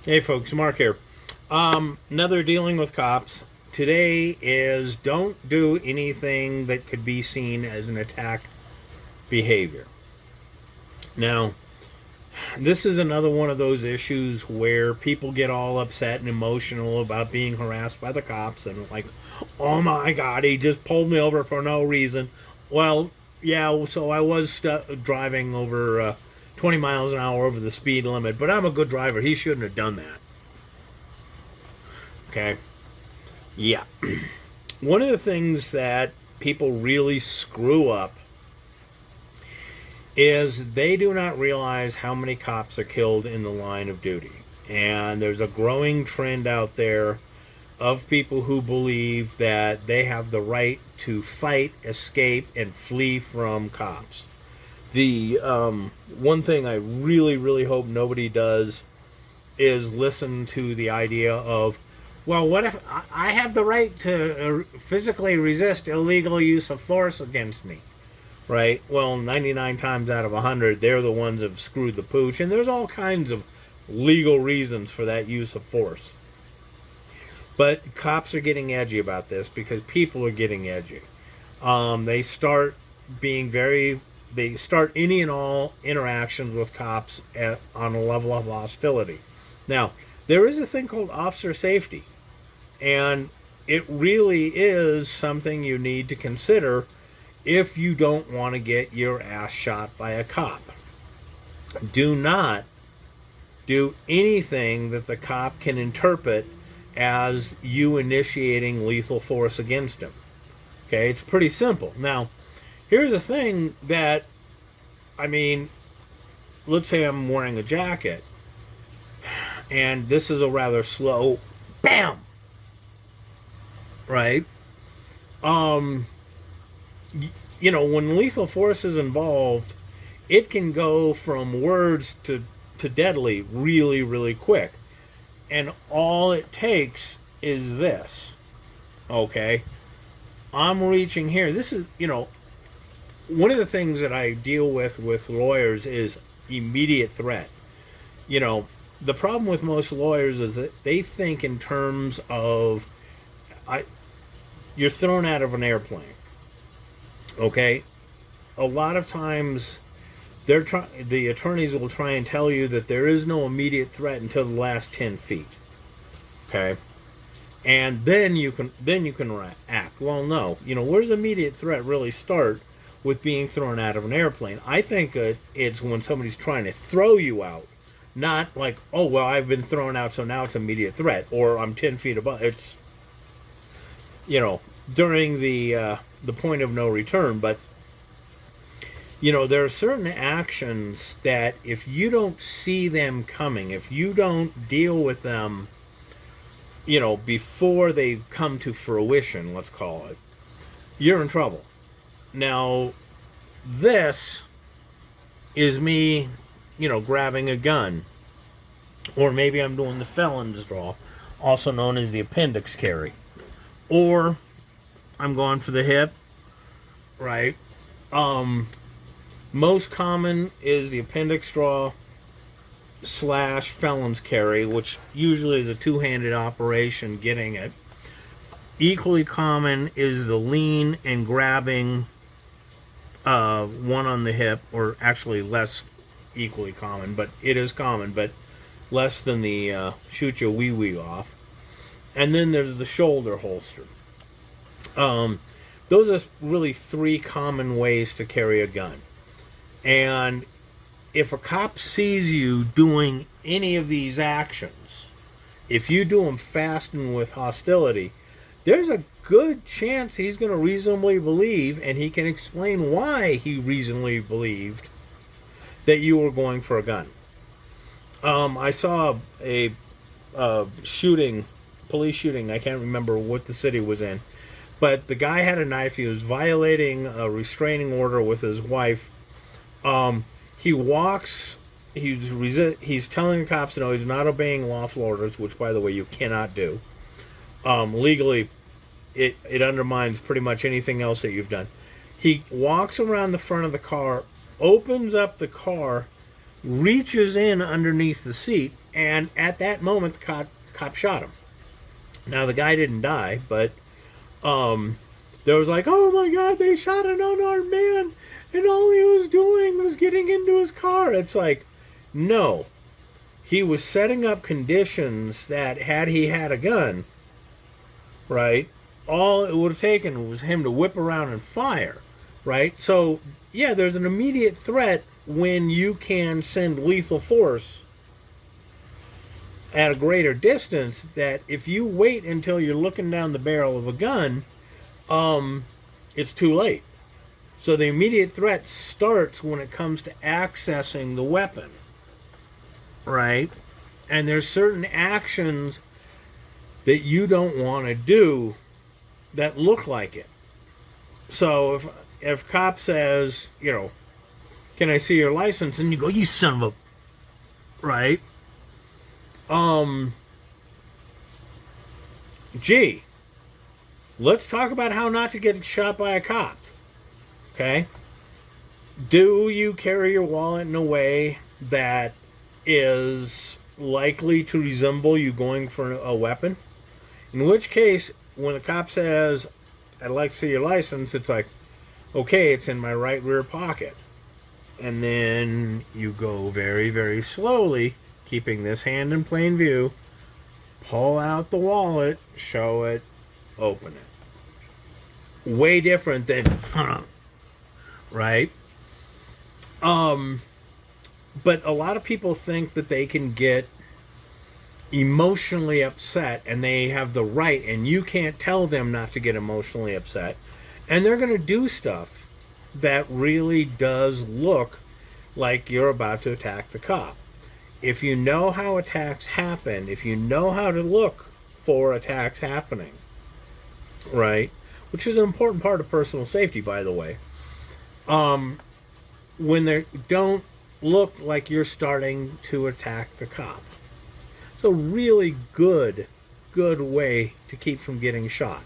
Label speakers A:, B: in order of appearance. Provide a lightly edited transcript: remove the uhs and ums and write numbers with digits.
A: Hey folks, Mark here. Another dealing with cops. Today is don't do anything that could be seen as an attack behavior. Now, this is another one of those issues where people get all upset and emotional about being harassed by the cops and like, oh my god, he just pulled me over for no reason. Well, yeah, so I was driving over 20 miles an hour over the speed limit, but I'm a good driver. He shouldn't have done that. Okay. Yeah. One of the things that people really screw up is they do not realize how many cops are killed in the line of duty. And there's a growing trend out there of people who believe that they have the right to fight, escape, and flee from cops. The one thing I really, really hope nobody does is listen to the idea of, well, what if I have the right to physically resist illegal use of force against me? Right? Well, 99 times out of 100, they're the ones that have screwed the pooch, and there's all kinds of legal reasons for that use of force. But cops are getting edgy about this because people are getting edgy. They start being very, they start any and all interactions with cops on a level of hostility. Now, there is a thing called officer safety, and it really is something you need to consider if you don't want to get your ass shot by a cop. Do not do anything that the cop can interpret as you initiating lethal force against him. Okay, it's pretty simple. Now, here's the thing that, I mean, let's say I'm wearing a jacket, and this is a rather slow BAM! Right? Um, you know, when lethal force is involved, it can go from words to deadly really, really quick. And all it takes is this. Okay? I'm reaching here. This is, you know, one of the things that I deal with lawyers is immediate threat. You know, the problem with most lawyers is that they think in terms of I you're thrown out of an airplane. Okay? A lot of times the attorneys will try and tell you that there is no immediate threat until the last 10 feet. Okay? And then you can act. Well, no. You know, where's immediate threat really start with being thrown out of an airplane? I think it's when somebody's trying to throw you out. Not like, oh, well, I've been thrown out, so now it's immediate threat, or I'm 10 feet above. It's, you know, during the point of no return. But, you know, there are certain actions that if you don't see them coming, if you don't deal with them, you know, before they come to fruition, let's call it, you're in trouble. Now, this is me, you know, grabbing a gun. Or maybe I'm doing the felon's draw, also known as the appendix carry. Or I'm going for the hip, right? Most common is the appendix draw / felon's carry, which usually is a two-handed operation getting it. Equally common is the lean and grabbing one on the hip, or actually less equally common, but it is common, but less than the shoot your wee wee off. And then there's the shoulder holster. Those are really three common ways to carry a gun. And if a cop sees you doing any of these actions, if you do them fast and with hostility, there's a good chance he's going to reasonably believe, and he can explain why he reasonably believed that you were going for a gun. I saw a shooting, police shooting. I can't remember what the city was in, but the guy had a knife. He was violating a restraining order with his wife. He walks. He's telling the cops no, he's not obeying lawful orders, which, by the way, you cannot do. Legally, it undermines pretty much anything else that you've done. He walks around the front of the car, opens up the car, reaches in underneath the seat, And at that moment, the cop shot him. Now, the guy didn't die, but there was like, oh my God, they shot an unarmed man, and all he was doing was getting into his car. It's like, no. He was setting up conditions that, had he had a gun, right, all it would have taken was him to whip around and fire, right? So, yeah, there's an immediate threat when you can send lethal force at a greater distance, that if you wait until you're looking down the barrel of a gun, it's too late. So the immediate threat starts when it comes to accessing the weapon, right? And there's certain actions that you don't want to do that look like it. So if cop says, can I see your license? And you go, you son of a, right? Gee, let's talk about how not to get shot by a cop. Okay? Do you carry your wallet in a way that is likely to resemble you going for a weapon? In which case, when a cop says, I'd like to see your license, it's like, okay, it's in my right rear pocket. And then you go very, very slowly, keeping this hand in plain view, pull out the wallet, show it, open it. Way different than, right? But a lot of people think that they can get emotionally upset, and they have the right, and you can't tell them not to get emotionally upset, and they're going to do stuff that really does look like you're about to attack the cop. If you know how attacks happen, if you know how to look for attacks happening, right, which is an important part of personal safety, by the way, when they don't look like you're starting to attack the cop. It's a really good way to keep from getting shot.